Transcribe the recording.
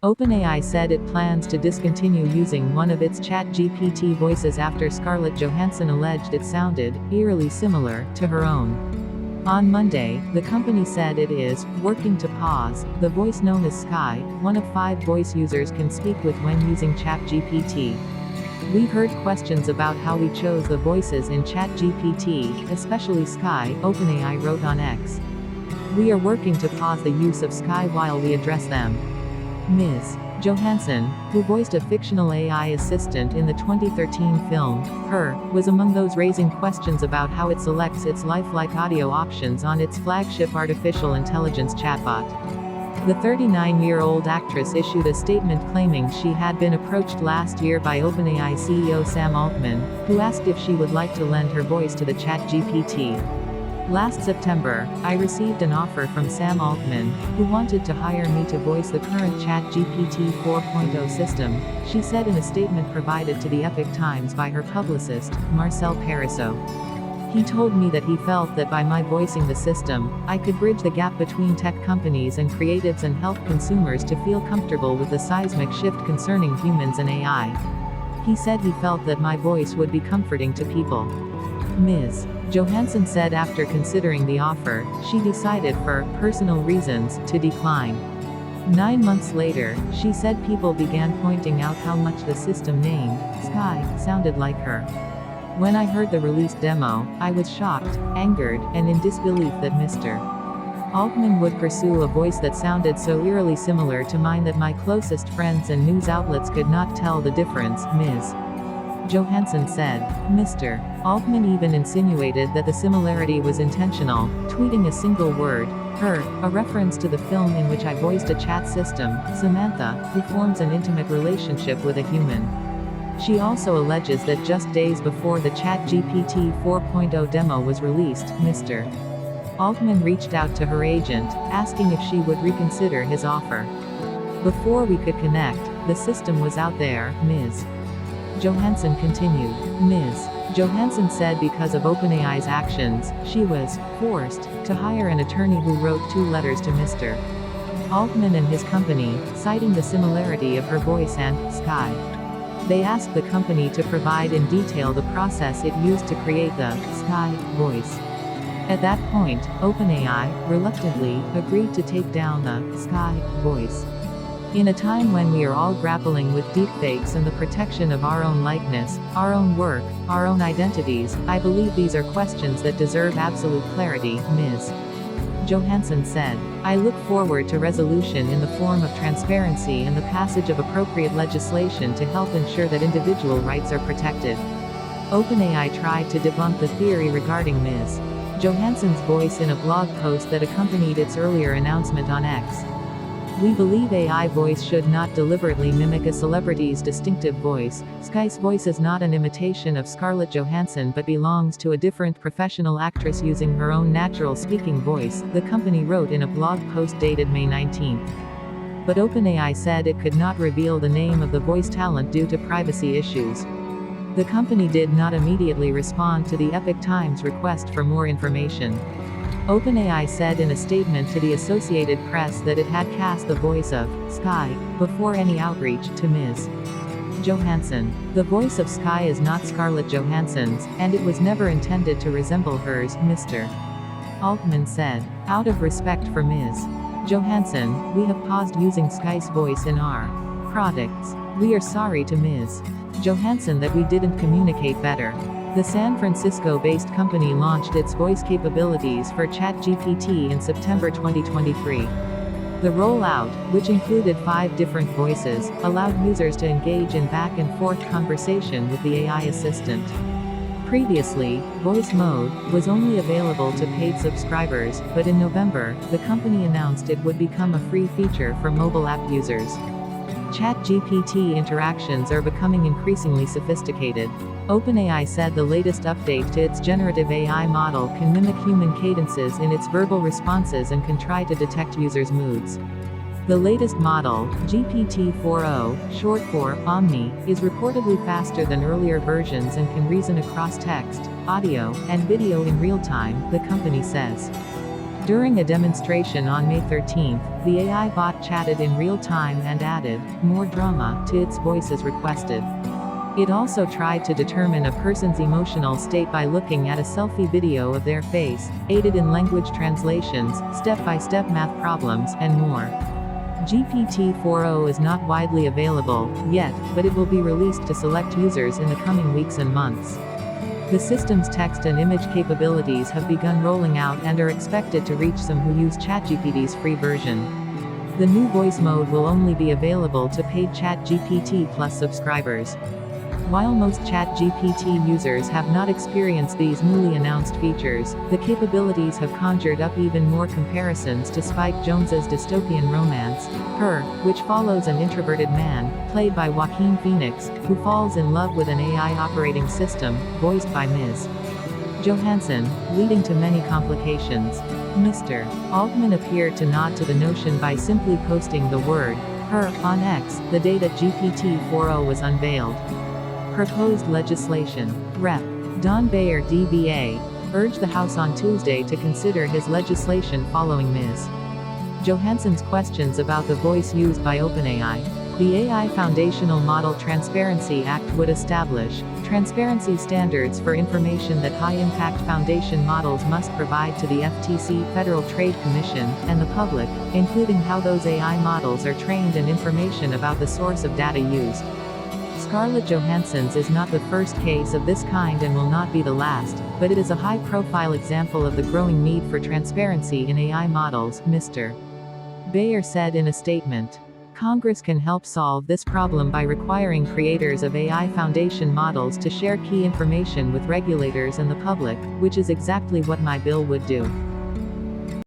OpenAI said it plans to discontinue using one of its ChatGPT voices after Scarlett Johansson alleged it sounded eerily similar to her own. On Monday, the company said it is working to pause the voice known as Sky, one of 5 voice users can speak with when using ChatGPT. "We've heard questions about how we chose the voices in ChatGPT, especially Sky," OpenAI wrote on X. "We are working to pause the use of Sky while we address them." Ms. Johansson, who voiced a fictional AI assistant in the 2013 film, Her, was among those raising questions about how it selects its lifelike audio options on its flagship artificial intelligence chatbot. The 39-year-old actress issued a statement claiming she had been approached last year by OpenAI CEO Sam Altman, who asked if she would like to lend her voice to the ChatGPT. "Last September, I received an offer from Sam Altman, who wanted to hire me to voice the current ChatGPT 4.0 system," she said in a statement provided to the Epoch Times by her publicist, Marcel Pariseau. "He told me that he felt that by my voicing the system, I could bridge the gap between tech companies and creatives and help consumers to feel comfortable with the seismic shift concerning humans and AI. He said he felt that my voice would be comforting to people." Ms. Johansson said after considering the offer, she decided for personal reasons to decline. 9 months later, she said people began pointing out how much the system named Sky sounded like her. "When I heard the released demo, I was shocked, angered, and in disbelief that Mr. Altman would pursue a voice that sounded so eerily similar to mine that my closest friends and news outlets could not tell the difference," Ms. Johansson said. Mr. Altman even insinuated that the similarity was intentional, tweeting a single word, "Her," a reference to the film in which I voiced a chat system, Samantha, who forms an intimate relationship with a human. She also alleges that just days before the ChatGPT 4.0 demo was released, Mr. Altman reached out to her agent, asking if she would reconsider his offer. "Before we could connect, the system was out there," Ms. Johansson continued. Ms. Johansson said because of OpenAI's actions, she was forced to hire an attorney who wrote 2 letters to Mr. Altman and his company, citing the similarity of her voice and Sky. They asked the company to provide in detail the process it used to create the Sky voice. At that point, OpenAI, reluctantly, agreed to take down the Sky voice. "In a time when we are all grappling with deepfakes and the protection of our own likeness, our own work, our own identities, I believe these are questions that deserve absolute clarity," Ms. Johansson said. "I look forward to resolution in the form of transparency and the passage of appropriate legislation to help ensure that individual rights are protected." OpenAI tried to debunk the theory regarding Ms. Johansson's voice in a blog post that accompanied its earlier announcement on X. "We believe AI voice should not deliberately mimic a celebrity's distinctive voice. Sky's voice is not an imitation of Scarlett Johansson but belongs to a different professional actress using her own natural speaking voice," the company wrote in a blog post dated May 19. But OpenAI said it could not reveal the name of the voice talent due to privacy issues. The company did not immediately respond to the Epoch Times request for more information. OpenAI said in a statement to the Associated Press that it had cast the voice of Sky before any outreach to Ms. Johansson. "The voice of Sky is not Scarlett Johansson's, and it was never intended to resemble hers," Mr. Altman said. "Out of respect for Ms. Johansson, we have paused using Sky's voice in our products. We are sorry to Ms. Johansson that we didn't communicate better." The San Francisco-based company launched its voice capabilities for ChatGPT in September 2023. The rollout, which included 5 different voices, allowed users to engage in back-and-forth conversation with the AI assistant. Previously, voice mode was only available to paid subscribers, but in November, the company announced it would become a free feature for mobile app users. ChatGPT interactions are becoming increasingly sophisticated. OpenAI said the latest update to its generative AI model can mimic human cadences in its verbal responses and can try to detect users' moods. The latest model, GPT-4o, short for Omni, is reportedly faster than earlier versions and can reason across text, audio, and video in real time, the company says. During a demonstration on May 13, the AI bot chatted in real time and added more drama to its voice as requested. It also tried to determine a person's emotional state by looking at a selfie video of their face, aided in language translations, step-by-step math problems, and more. GPT-4o is not widely available yet, but it will be released to select users in the coming weeks and months. The system's text and image capabilities have begun rolling out and are expected to reach some who use ChatGPT's free version. The new voice mode will only be available to paid ChatGPT Plus subscribers. While most ChatGPT users have not experienced these newly announced features, the capabilities have conjured up even more comparisons to Spike Jonze's dystopian romance, Her, which follows an introverted man, played by Joaquin Phoenix, who falls in love with an AI operating system, voiced by Ms. Johansson, leading to many complications. Mr. Altman appeared to nod to the notion by simply posting the word, Her, on X, the day that GPT-4o was unveiled. Proposed legislation. Rep. Don Beyer DBA, urged the House on Tuesday to consider his legislation following Ms. Johansson's questions about the voice used by OpenAI. The AI Foundational Model Transparency Act would establish transparency standards for information that high-impact foundation models must provide to the FTC, Federal Trade Commission, and the public, including how those AI models are trained and information about the source of data used. Scarlett Johansson's is not the first case of this kind and will not be the last, but it is a high-profile example of the growing need for transparency in AI models, Mr. Beyer said in a statement. Congress can help solve this problem by requiring creators of AI foundation models to share key information with regulators and the public, which is exactly what my bill would do.